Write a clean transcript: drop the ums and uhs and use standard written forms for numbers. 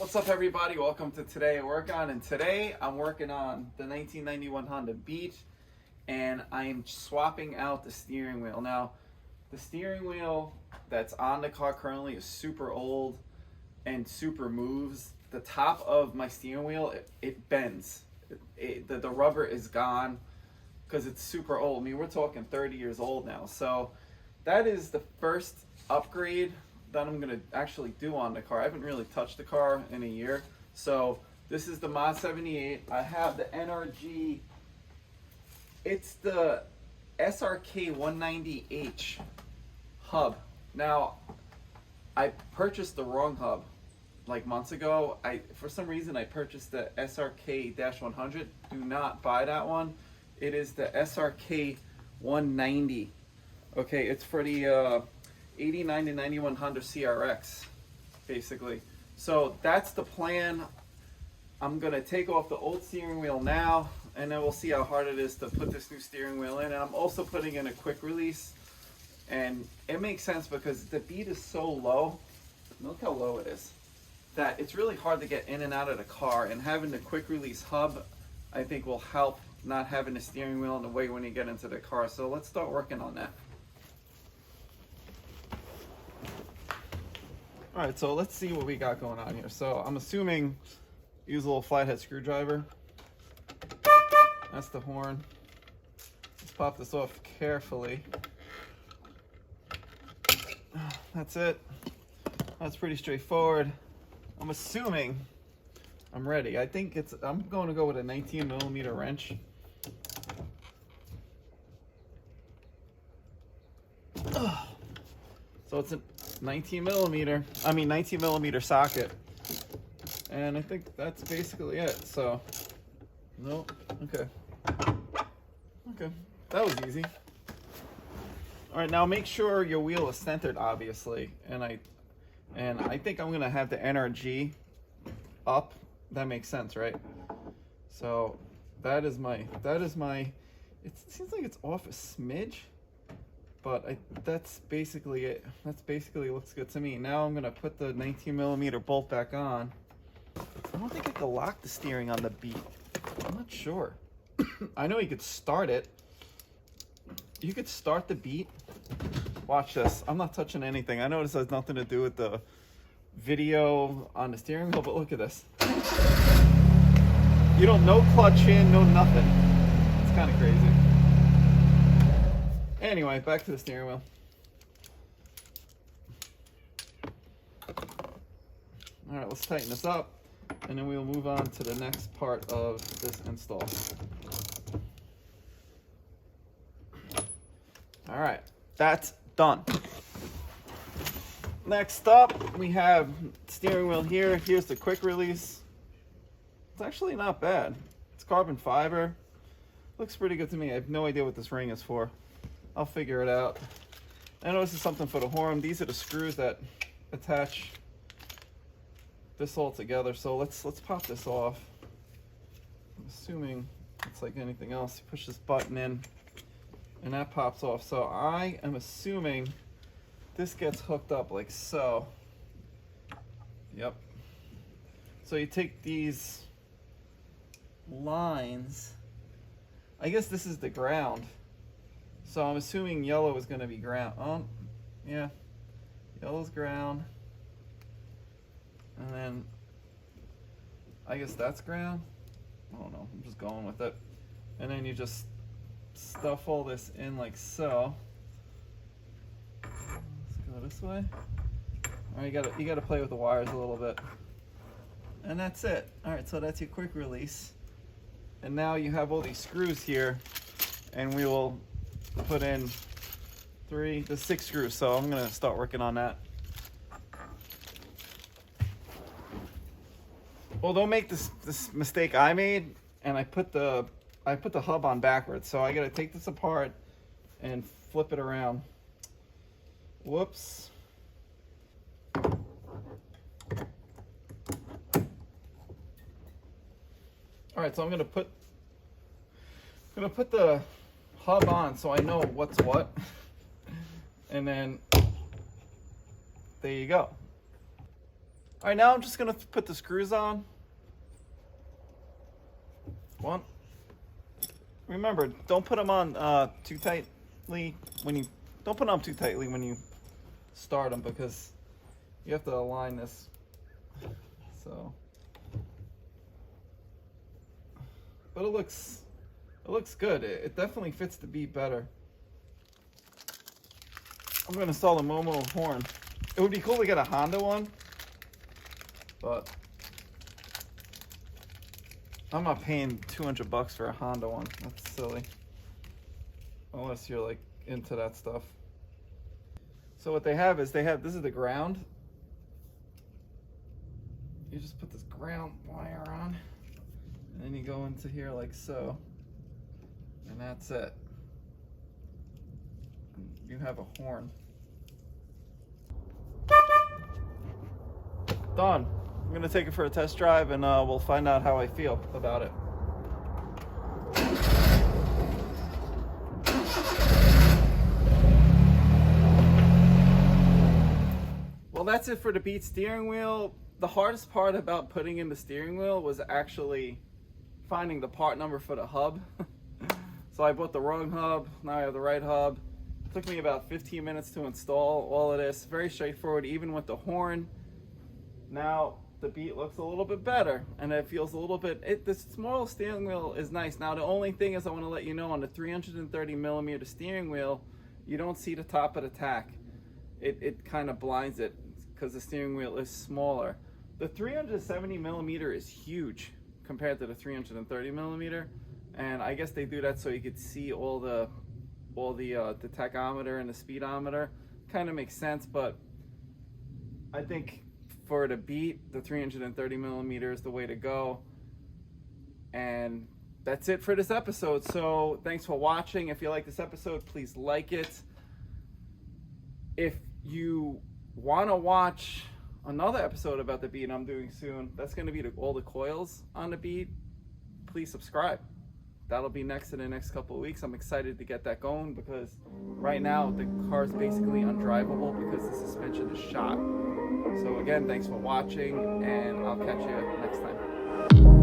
What's up, everybody? Welcome to TodayIWorkOn, and today I'm working on the 1991 Honda Beat, and I am swapping out the steering wheel. Now, the steering wheel that's on the car currently is super old and super moves. The top of my steering wheel, it bends. The rubber is gone because it's super old. I mean, we're talking 30 years old now. So that is the first upgrade that I'm gonna actually do on the car. I haven't really touched the car in a year. So this is the Mod 78. I have the NRG, it's the SRK-190h hub. Now, I purchased the wrong hub like months ago. For some reason, I purchased the SRK-100. Do not buy that one. It is the SRK-190. Okay, it's for the 89 to 91 Honda CRX, basically. So that's the plan. I'm gonna take off the old steering wheel now, and then we'll see how hard it is to put this new steering wheel in. And I'm also putting in a quick release, and it makes sense because the Beat is so low. Look how low it is, that it's really hard to get in and out of the car, and having the quick release hub, I think, will help not having the steering wheel in the way when you get into the car. So let's start working on that. All right, so let's see what we got going on here. So I'm assuming use a little flathead screwdriver. That's the horn. Let's pop this off carefully. That's it. That's pretty straightforward. I'm assuming I'm ready. I think I'm going to go with a 19mm wrench. So it's a 19mm socket, and I think that's basically it. So, no, okay, that was easy. All right, now make sure your wheel is centered, obviously, and I think I'm gonna have the NRG up. That makes sense, right? So that is my. It seems like it's off a smidge, but that's basically it. That's basically looks good to me. Now I'm gonna put the 19mm bolt back on. I don't think I can lock the steering on the Beat. I'm not sure. I know you could start it. You could start the Beat. Watch this. I'm not touching anything. I know this has nothing to do with the video on the steering wheel, but look at this. You don't, no clutch in, no nothing. It's kind of crazy. Anyway, back to the steering wheel. All right, let's tighten this up, and then we'll move on to the next part of this install. All right, that's done. Next up, we have steering wheel here. Here's the quick release. It's actually not bad. It's carbon fiber. Looks pretty good to me. I have no idea what this ring is for. I'll figure it out. I know this is something for the horn. These are the screws that attach this all together. So let's pop this off. I'm assuming it's like anything else. You push this button in and that pops off. So I am assuming this gets hooked up like so. Yep. So you take these lines. I guess this is the ground. So I'm assuming yellow is going to be ground. Oh, yeah. Yellow's ground. And then I guess that's ground. I don't know. I'm just going with it. And then you just stuff all this in like so. Let's go this way. All right, you gotta play with the wires a little bit. And that's it. All right, so that's your quick release. And now you have all these screws here, and we will put in the 6 screws. So I'm gonna start working on that. Well, don't make this mistake I made, and I put the hub on backwards. So I gotta take this apart and flip it around. Whoops. All right, so I'm gonna put the hub on so I know what's what, and then there you go. All right, now I'm just gonna put the screws on. One. Remember, don't put them on too tightly when you, don't put them on too tightly when you start them, because you have to align this. So, but it looks good. It definitely fits the beat better. I'm gonna install a Momo horn. It would be cool to get a Honda one, but I'm not paying $200 for a Honda one. That's silly. Unless you're like into that stuff. So what they have is this is the ground. You just put this ground wire on, and then you go into here like so, and that's it. You have a horn. Done. I'm gonna take it for a test drive, and we'll find out how I feel about it. Well, that's it for the Beat steering wheel. The hardest part about putting in the steering wheel was actually finding the part number for the hub. So I bought the wrong hub, now I have the right hub. It took me about 15 minutes to install all of this. Very straightforward, even with the horn. Now the Beat looks a little bit better, and it feels a little bit, the small steering wheel is nice. Now the only thing is, I want to let you know, on the 330mm steering wheel, you don't see the top of the tack. It kind of blinds it because the steering wheel is smaller. The 370mm is huge compared to the 330mm, and I guess they do that so you could see all the tachometer and the speedometer. Kind of makes sense, but I think for the Beat, the 330mm is the way to go. And that's it for this episode. So thanks for watching. If you like this episode, please like it. If you want to watch another episode about the Beat I'm doing soon, that's going to be all the coils on the Beat, please subscribe. That'll be next in the next couple of weeks. I'm excited to get that going, because right now the car is basically undrivable because the suspension is shot. So again, thanks for watching, and I'll catch you next time.